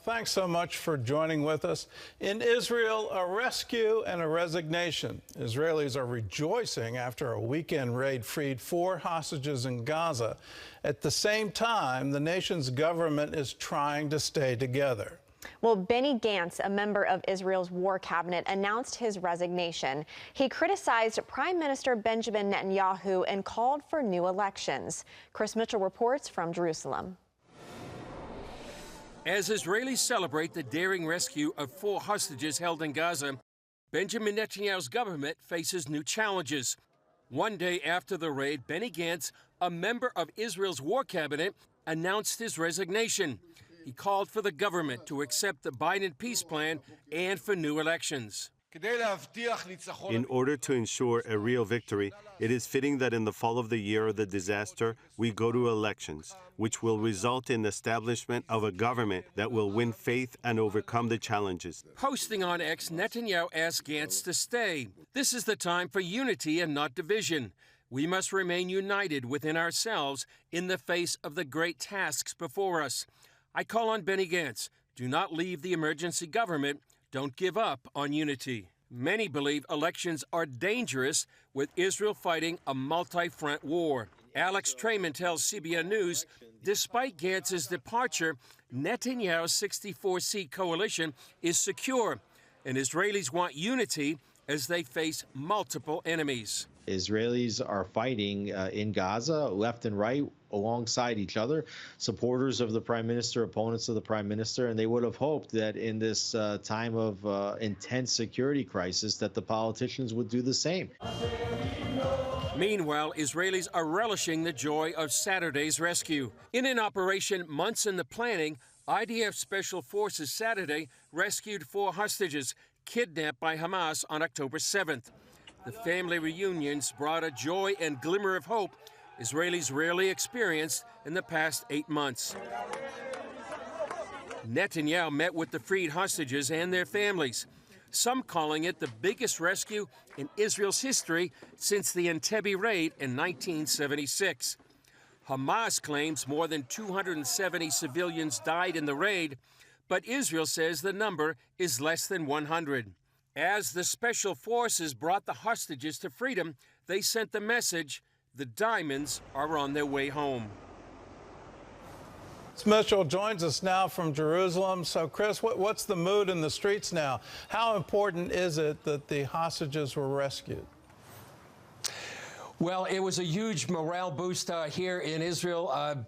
Thanks so much for joining with us. In Israel, a rescue and a resignation. Israelis are rejoicing after a weekend raid freed 4 hostages in Gaza. At the same time, the nation's government is trying to stay together. Well, Benny Gantz, a member of Israel's war cabinet, announced his resignation. He criticized Prime Minister Benjamin Netanyahu and called for new elections. Chris Mitchell reports from Jerusalem. As Israelis celebrate the daring rescue of 4 hostages held in Gaza, Benjamin Netanyahu's government faces new challenges. One day after the raid, Benny Gantz, a member of Israel's war cabinet, announced his resignation. He called for the government to accept the Biden peace plan and for new elections. In order to ensure a real victory, it is fitting that in the fall of the year of the disaster, we go to elections, which will result in the establishment of a government that will win faith and overcome the challenges. Posting on X, Netanyahu asked Gantz to stay. This is the time for unity and not division. We must remain united within ourselves in the face of the great tasks before us. I call on Benny Gantz, do not leave the emergency government. Don't give up on unity. Many believe elections are dangerous with Israel fighting a multi-front war. Alex Trayman tells CBN News, despite Gantz's departure, Netanyahu's 64-seat coalition is secure, and Israelis want unity as they face multiple enemies. Israelis are fighting in Gaza, left and right, alongside each other, supporters of the prime minister, opponents of the prime minister, and they would have hoped that in this time of intense security crisis that the politicians would do the same. Meanwhile, Israelis are relishing the joy of Saturday's rescue. In an operation months in the planning, IDF Special Forces Saturday rescued 4 hostages kidnapped by Hamas on October 7th. The family reunions brought a joy and glimmer of hope Israelis rarely experienced in the past 8 months. Netanyahu met with the freed hostages and their families, some calling it the biggest rescue in Israel's history since the Entebbe raid in 1976. Hamas claims more than 270 civilians died in the raid, but Israel says the number is less than 100. As the special forces brought the hostages to freedom, they sent the message, the diamonds are on their way home. Chris Mitchell joins us now from Jerusalem. So, Chris, what's the mood in the streets now? How important is it that the hostages were rescued? Well, it was a huge morale boost here in Israel,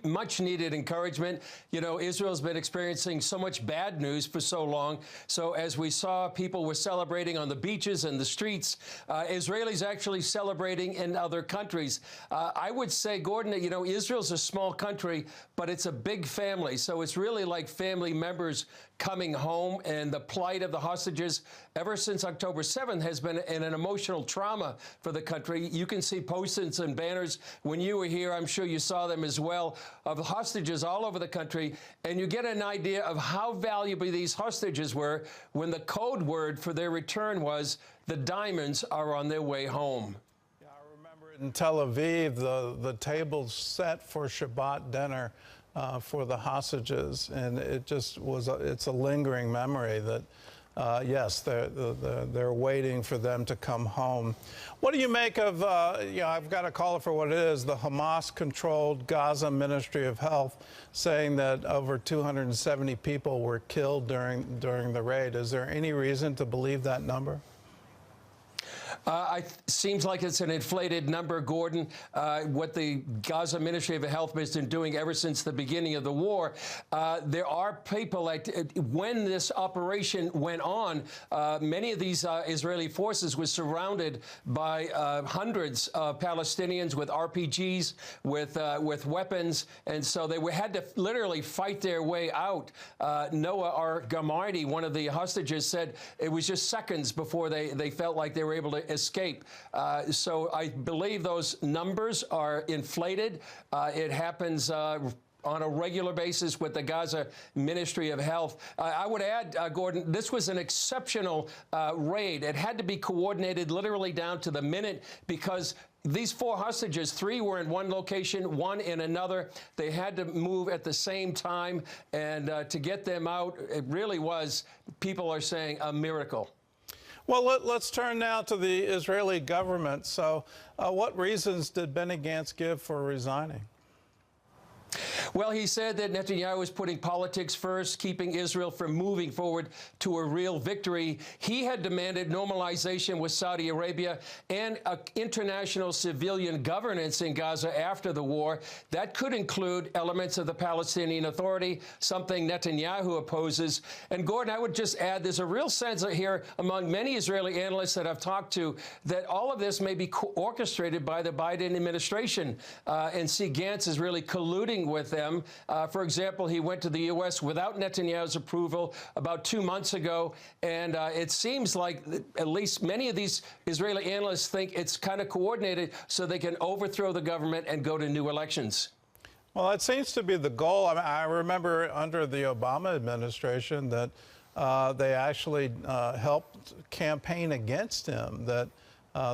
much-needed encouragement. You know, Israel's been experiencing so much bad news for so long. So as we saw, people were celebrating on the beaches and the streets. Israelis actually celebrating in other countries. I would say, Gordon, that, you know, Israel's a small country, but it's a big family. So it's really like family members coming home, and the plight of the hostages ever since October 7th has been an emotional trauma for the country. You can see posters and banners. When you were here, I'm sure you saw them as well, of hostages all over the country, and you get an idea of how valuable these hostages were when the code word for their return was, the diamonds are on their way home. Yeah, I remember in Tel Aviv, the tables set for Shabbat dinner for the hostages, and it just was it's a lingering memory that yes, they're waiting for them to come home. What do you make of I've got to call it for what it is, the Hamas-controlled Gaza Ministry of Health saying that over 270 people were killed during the raid? Is there any reason to believe that number? Seems like it's an inflated number, Gordon. What the Gaza Ministry of Health has been doing ever since the beginning of the war. There are people, like, when this operation went on, many of these Israeli forces were surrounded by hundreds of Palestinians with RPGs, with weapons, and so they had to literally fight their way out. Noah Argamardi, one of the hostages, said it was just seconds before they felt like they were able to escape. So I believe those numbers are inflated. It happens on a regular basis with the Gaza Ministry of Health. I would add, Gordon, this was an exceptional raid. It had to be coordinated literally down to the minute because these 4 hostages, 3 were in one location, 1 in another. They had to move at the same time, and to get them out, it really was, people are saying, a miracle. Well, let's turn now to the Israeli government. So what reasons did Benny Gantz give for resigning? Well, he said that Netanyahu is putting politics first, keeping Israel from moving forward to a real victory. He had demanded normalization with Saudi Arabia and international civilian governance in Gaza after the war. That could include elements of the Palestinian Authority, something Netanyahu opposes. And Gordon, I would just add, there's a real sense here among many Israeli analysts that I've talked to that all of this may be orchestrated by the Biden administration. And see, Gantz is really colluding with them. For example, he went to the U.S. without Netanyahu's approval about 2 months ago, and it seems like at least many of these Israeli analysts think it's kind of coordinated so they can overthrow the government and go to new elections. Well, it seems to be the goal. I remember under the Obama administration that they actually helped campaign against him, that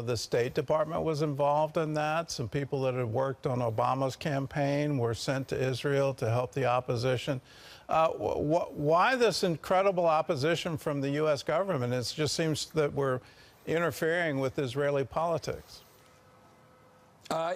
the State Department was involved in that. Some people that had worked on Obama's campaign were sent to Israel to help the opposition. Why this incredible opposition from the U.S. government? It just seems that we're interfering with Israeli politics.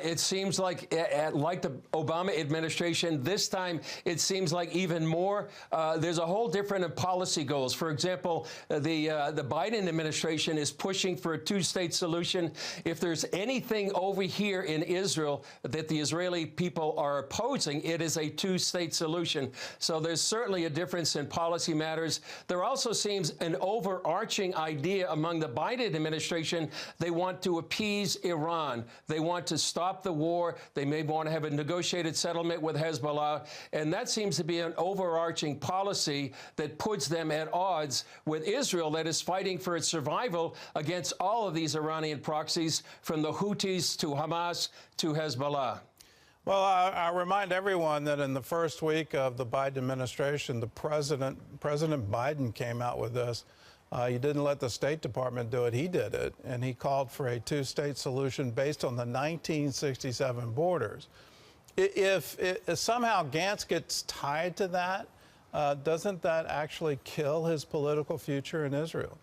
It seems like the Obama administration, this time it seems like even more. There's a whole different policy goals. For example, the Biden administration is pushing for a 2-state solution. If there's anything over here in Israel that the Israeli people are opposing, it is a 2-state solution. So there's certainly a difference in policy matters. There also seems an overarching idea among the Biden administration. They want to appease Iran. They want to stop the war. They may want to have a negotiated settlement with Hezbollah. And that seems to be an overarching policy that puts them at odds with Israel, that is fighting for its survival against all of these Iranian proxies, from the Houthis to Hamas to Hezbollah. Well, I remind everyone that in the first week of the Biden administration, President Biden came out with this. He didn't let the State Department do it. He did it, and he called for a 2-state solution based on the 1967 borders. If somehow Gantz gets tied to that, doesn't that actually kill his political future in Israel?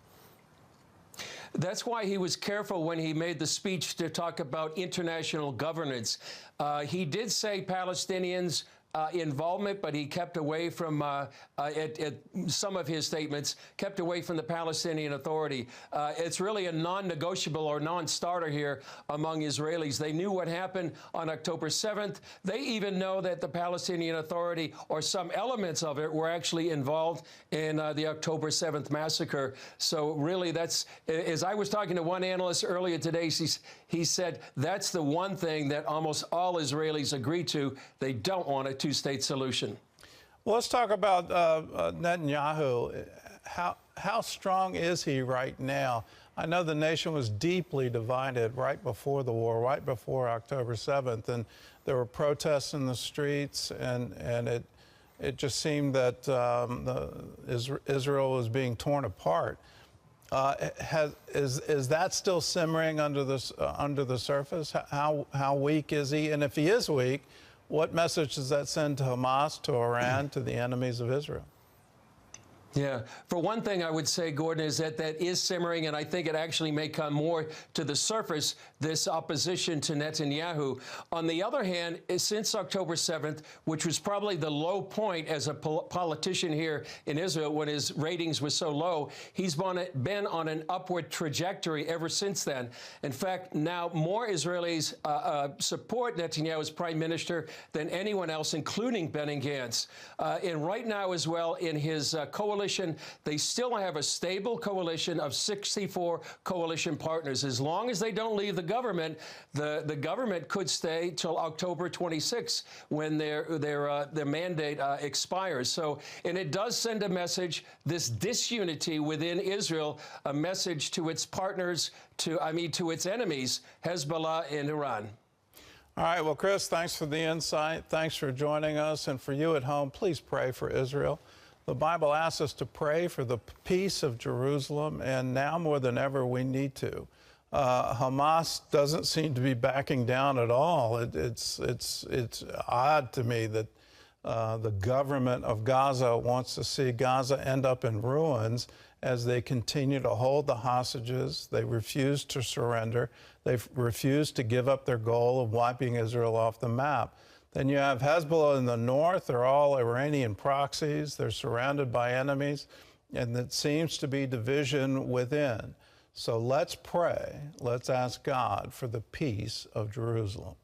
That's why he was careful when he made the speech to talk about international governance. He did say Palestinians involvement, but he kept away from, some of his statements, kept away from the Palestinian Authority. It's really a non-negotiable or non-starter here among Israelis. They knew what happened on October 7th. They even know that the Palestinian Authority, or some elements of it, were actually involved in the October 7th massacre. So really, that's, as I was talking to one analyst earlier today, he said that's the one thing that almost all Israelis agree to. They don't want a 2-state solution. Well, let's talk about Netanyahu. How strong is he right now? I know the nation was deeply divided right before the war, right before October 7th, and there were protests in the streets, and it just seemed that Israel was being torn apart. Is that still simmering under the surface? How weak is he? And if he is weak, what message does that send to Hamas, to Iran, to the enemies of Israel? Yeah. For one thing, I would say, Gordon, is that is simmering, and I think it actually may come more to the surface, this opposition to Netanyahu. On the other hand, since October 7th, which was probably the low point as a politician here in Israel when his ratings were so low, he's been on an upward trajectory ever since then. In fact, now more Israelis support Netanyahu as prime minister than anyone else, including Benny Gantz. And right now as well, in his coalition, they still have a stable coalition of 64 coalition partners. As long as they don't leave the government could stay till October 26th, when their mandate expires. So, and it does send a message, this disunity within Israel, a message to its partners, to its enemies, Hezbollah and Iran. All right. Well, Chris, thanks for the insight. Thanks for joining us. And for you at home, please pray for Israel. The Bible asks us to pray for the peace of Jerusalem, and now more than ever, we need to. Hamas doesn't seem to be backing down at all. It's odd to me that the government of Gaza wants to see Gaza end up in ruins as they continue to hold the hostages. They refuse to surrender. They've refused to give up their goal of wiping Israel off the map. Then you have Hezbollah in the north. They're all Iranian proxies. They're surrounded by enemies, and it seems to be division within. So let's pray. Let's ask God for the peace of Jerusalem.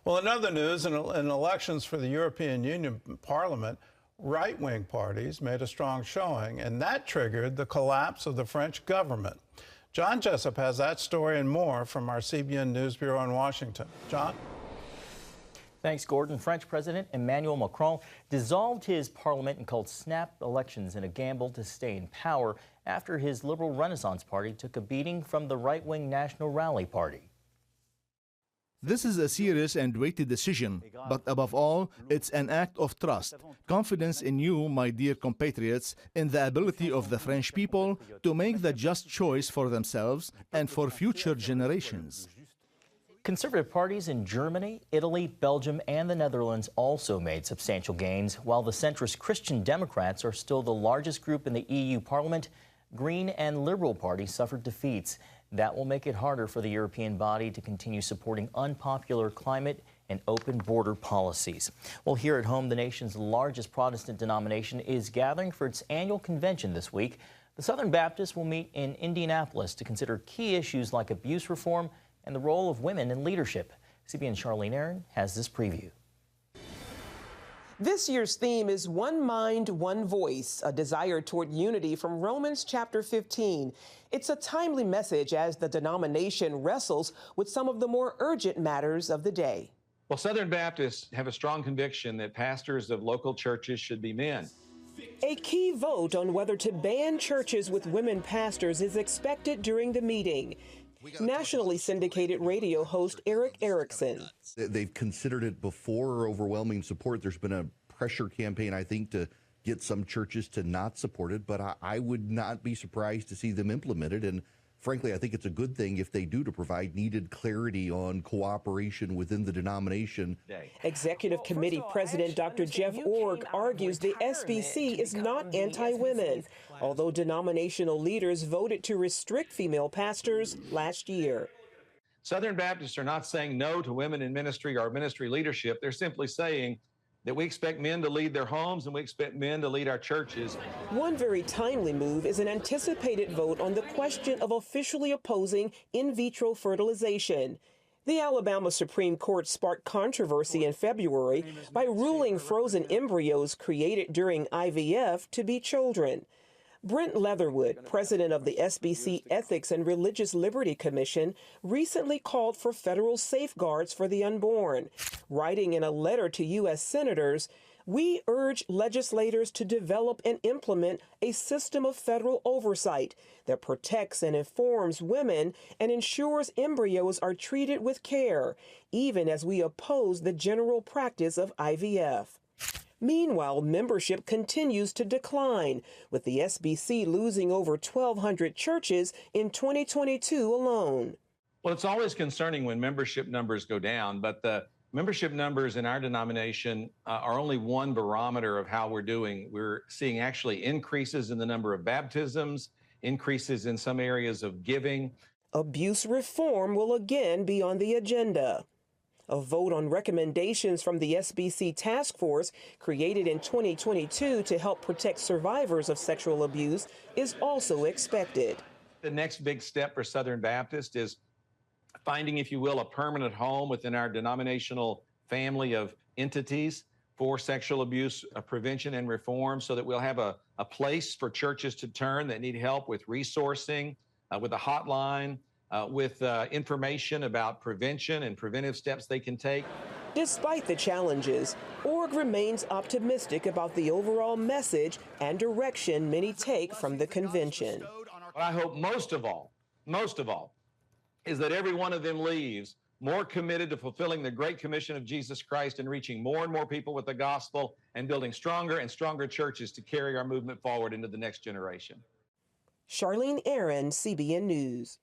Well, in other news, in elections for the European Union Parliament, right-wing parties made a strong showing, and that triggered the collapse of the French government. John Jessup has that story and more from our CBN News Bureau in Washington. John? Thanks, Gordon. French President Emmanuel Macron dissolved his parliament and called snap elections in a gamble to stay in power after his Liberal Renaissance Party took a beating from the right-wing National Rally Party. This is a serious and weighty decision, but above all, it's an act of trust, confidence in you, my dear compatriots, in the ability of the French people to make the just choice for themselves and for future generations. Conservative parties in Germany, Italy, Belgium, and the Netherlands also made substantial gains, while the centrist Christian Democrats are still the largest group in the EU Parliament. Green and Liberal parties suffered defeats. That will make it harder for the European body to continue supporting unpopular climate and open border policies. Well, here at home, the nation's largest Protestant denomination is gathering for its annual convention this week. The Southern Baptists will meet in Indianapolis to consider key issues like abuse reform and the role of women in leadership. CBN's Charlene Aaron has this preview. This year's theme is One Mind, One Voice, a desire toward unity from Romans chapter 15. It's a timely message as the denomination wrestles with some of the more urgent matters of the day. Well, Southern Baptists have a strong conviction that pastors of local churches should be men. A key vote on whether to ban churches with women pastors is expected during the meeting. Nationally syndicated radio host Eric Erickson. They've considered it before overwhelming support. There's been a pressure campaign, I think, to get some churches to not support it, but I would not be surprised to see them implement it. And frankly, I think it's a good thing if they do, to provide needed clarity on cooperation within the denomination. Executive Committee President Dr. Jeff Org argues the SBC is not anti-women, although denominational leaders voted to restrict female pastors last year. Southern Baptists are not saying no to women in ministry or ministry leadership. They're simply saying that we expect men to lead their homes and we expect men to lead our churches. One very timely move is an anticipated vote on the question of officially opposing in vitro fertilization. The Alabama Supreme Court sparked controversy in February by ruling frozen embryos created during IVF to be children. Brent Leatherwood, president of the SBC Ethics and Religious Liberty Commission, recently called for federal safeguards for the unborn. Writing in a letter to U.S. senators, "We urge legislators to develop and implement a system of federal oversight that protects and informs women and ensures embryos are treated with care, even as we oppose the general practice of IVF." Meanwhile, membership continues to decline, with the SBC losing over 1,200 churches in 2022 alone. Well, it's always concerning when membership numbers go down, but the membership numbers in our denomination are only one barometer of how we're doing. We're seeing actually increases in the number of baptisms, increases in some areas of giving. Abuse reform will again be on the agenda. A vote on recommendations from the SBC task force, created in 2022 to help protect survivors of sexual abuse, is also expected. The next big step for Southern Baptist is finding, if you will, a permanent home within our denominational family of entities for sexual abuse prevention and reform, so that we'll have a place for churches to turn that need help with resourcing, with a hotline, with information about prevention and preventive steps they can take. Despite the challenges, Org remains optimistic about the overall message and direction many take from the convention. What I hope most of all, is that every one of them leaves more committed to fulfilling the Great Commission of Jesus Christ and reaching more and more people with the gospel and building stronger and stronger churches to carry our movement forward into the next generation. Charlene Aaron, CBN News.